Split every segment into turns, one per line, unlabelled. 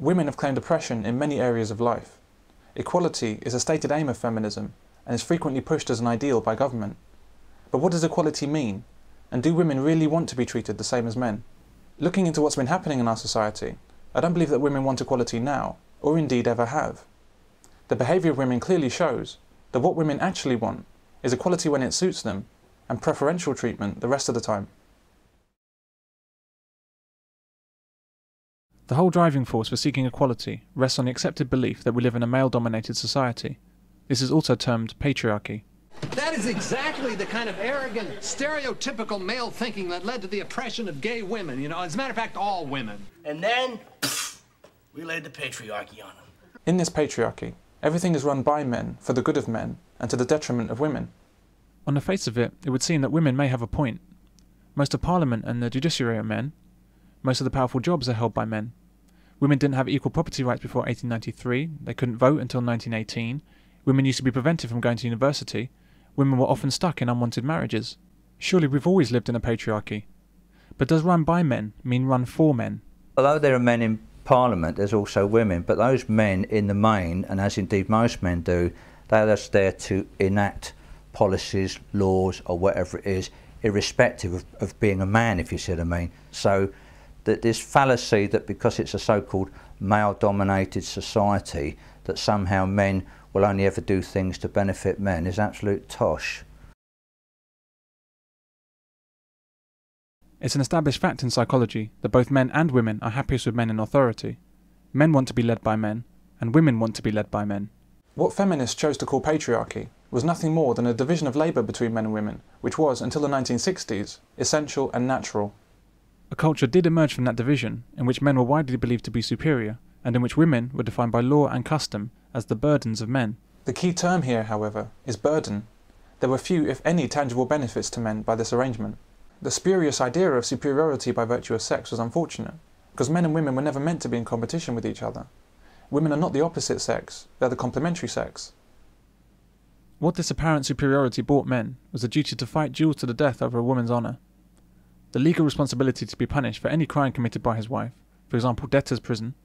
Women have claimed oppression in many areas of life. Equality is a stated aim of feminism and is frequently pushed as an ideal by government. But what does equality mean? And do women really want to be treated the same as men? Looking into what's been happening in our society, I don't believe that women want equality now, or indeed ever have. The behaviour of women clearly shows that what women actually want is equality when it suits them, and preferential treatment the rest of the time.
The whole driving force for seeking equality rests on the accepted belief that we live in a male-dominated society. This is also termed patriarchy.
That is exactly the kind of arrogant, stereotypical male thinking that led to the oppression of gay women, as a matter of fact, all women.
And then, we laid the patriarchy on them.
In this patriarchy, everything is run by men, for the good of men, and to the detriment of women.
On the face of it, it would seem that women may have a point. Most of Parliament and the judiciary are men. Most of the powerful jobs are held by men. Women didn't have equal property rights before 1893, they couldn't vote until 1918, women used to be prevented from going to university, women were often stuck in unwanted marriages. Surely we've always lived in a patriarchy. But does run by men mean run for men?
Although there are men in Parliament, there's also women, but those men in the main, and as indeed most men do, they're just there to enact policies, laws or whatever it is, irrespective of being a man, if you see what I mean. So that this fallacy that because it's a so-called male-dominated society that somehow men will only ever do things to benefit men is absolute tosh.
It's an established fact in psychology that both men and women are happiest with men in authority. Men want to be led by men, and women want to be led by men.
What feminists chose to call patriarchy was nothing more than a division of labour between men and women, which was, until the 1960s, essential and natural.
A culture did emerge from that division, in which men were widely believed to be superior, and in which women were defined by law and custom as the burdens of men.
The key term here, however, is burden. There were few, if any, tangible benefits to men by this arrangement. The spurious idea of superiority by virtue of sex was unfortunate, because men and women were never meant to be in competition with each other. Women are not the opposite sex, they're the complementary sex.
What this apparent superiority brought men was the duty to fight duels to the death over a woman's honour. The legal responsibility to be punished for any crime committed by his wife, for example debtor's prison,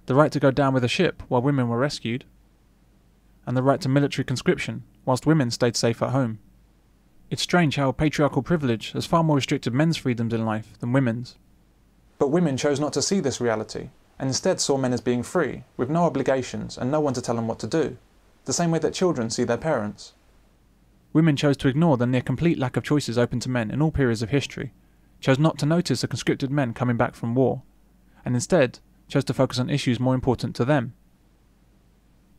the right to go down with a ship while women were rescued, and the right to military conscription whilst women stayed safe at home. It's strange how patriarchal privilege has far more restricted men's freedoms in life than women's.
But women chose not to see this reality, and instead saw men as being free, with no obligations and no one to tell them what to do, the same way that children see their parents.
Women chose to ignore the near complete lack of choices open to men in all periods of history, chose not to notice the conscripted men coming back from war, and instead chose to focus on issues more important to them.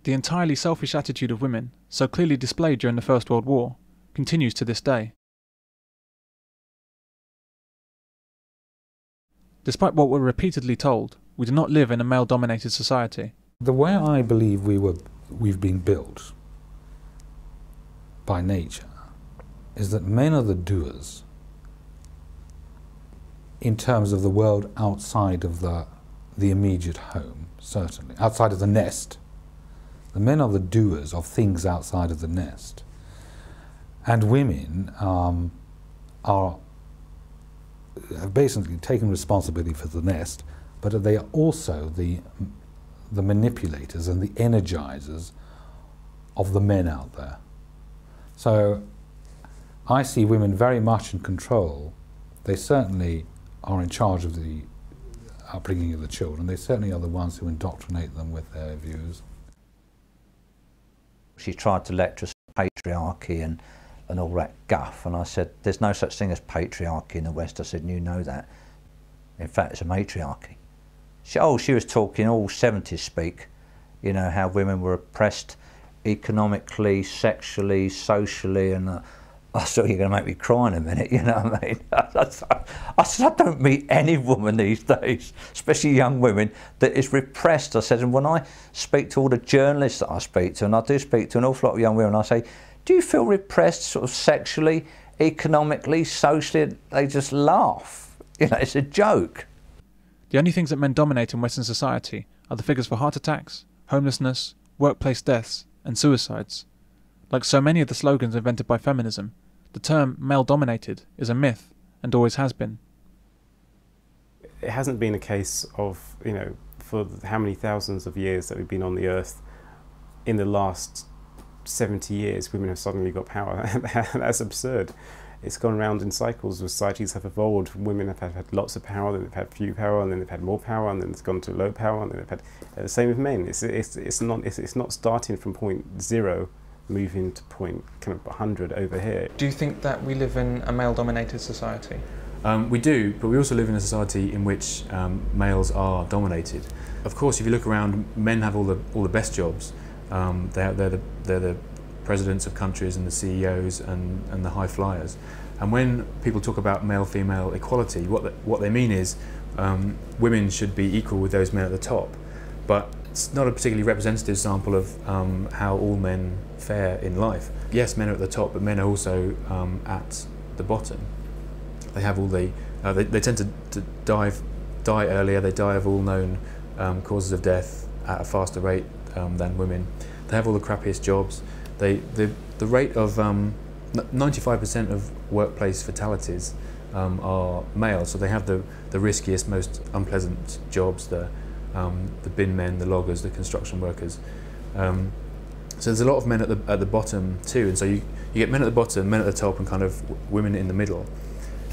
The entirely selfish attitude of women, so clearly displayed during the First World War, continues to this day. Despite what we're repeatedly told, we do not live in a male-dominated society.
The way I believe we've been built by nature is that men are the doers in terms of the world outside of the immediate home, certainly, outside of the nest. The men are the doers of things outside of the nest. And women have basically taken responsibility for the nest, but they are also the manipulators and the energizers of the men out there. So I see women very much in control. They certainly are in charge of the upbringing of the children. They certainly are the ones who indoctrinate them with their views.
She tried to lecture us on patriarchy and all that guff, and I said, there's no such thing as patriarchy in the West. I said, and you know that. In fact, it's a matriarchy. She was talking all 70s speak, how women were oppressed economically, sexually, socially, and I thought, you're going to make me cry in a minute, you know what I mean? I said, I don't meet any woman these days, especially young women, that is repressed. I said, and when I speak to all the journalists that I speak to, and I do speak to an awful lot of young women, I say, do you feel repressed sort of sexually, economically, socially? They just laugh. It's a joke.
The only things that men dominate in Western society are the figures for heart attacks, homelessness, workplace deaths, and suicides. Like so many of the slogans invented by feminism, the term male-dominated is a myth, and always has been.
It hasn't been a case of, for how many thousands of years that we've been on the earth, in the last 70 years, women have suddenly got power. That's absurd. It's gone around in cycles. Societies have evolved. Women have had lots of power, then they've had few power, and then they've had more power, and then it's gone to low power, and then they've had the same with men. It's not starting from point 0, moving to point kind of 100 over here.
Do you think that we live in a male-dominated society?
We do, but we also live in a society in which males are dominated. Of course, if you look around, men have all the best jobs. They're the presidents of countries and the CEOs and the high flyers. And when people talk about male-female equality, what they mean is women should be equal with those men at the top. But it's not a particularly representative sample of how all men fare in life. Yes, men are at the top, but men are also at the bottom. They have all the they tend to die earlier. They die of all known causes of death at a faster rate than women. They have all the crappiest jobs. The rate of 95% of workplace fatalities are male, so they have the riskiest, most unpleasant jobs. The bin men, the loggers, the construction workers. So there's a lot of men at the bottom too, and so you get men at the bottom, men at the top, and kind of women in the middle.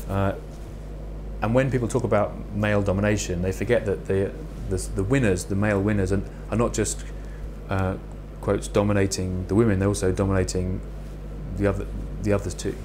And when people talk about male domination, they forget that the winners, the male winners, are not just quotes dominating the women; they're also dominating the others too.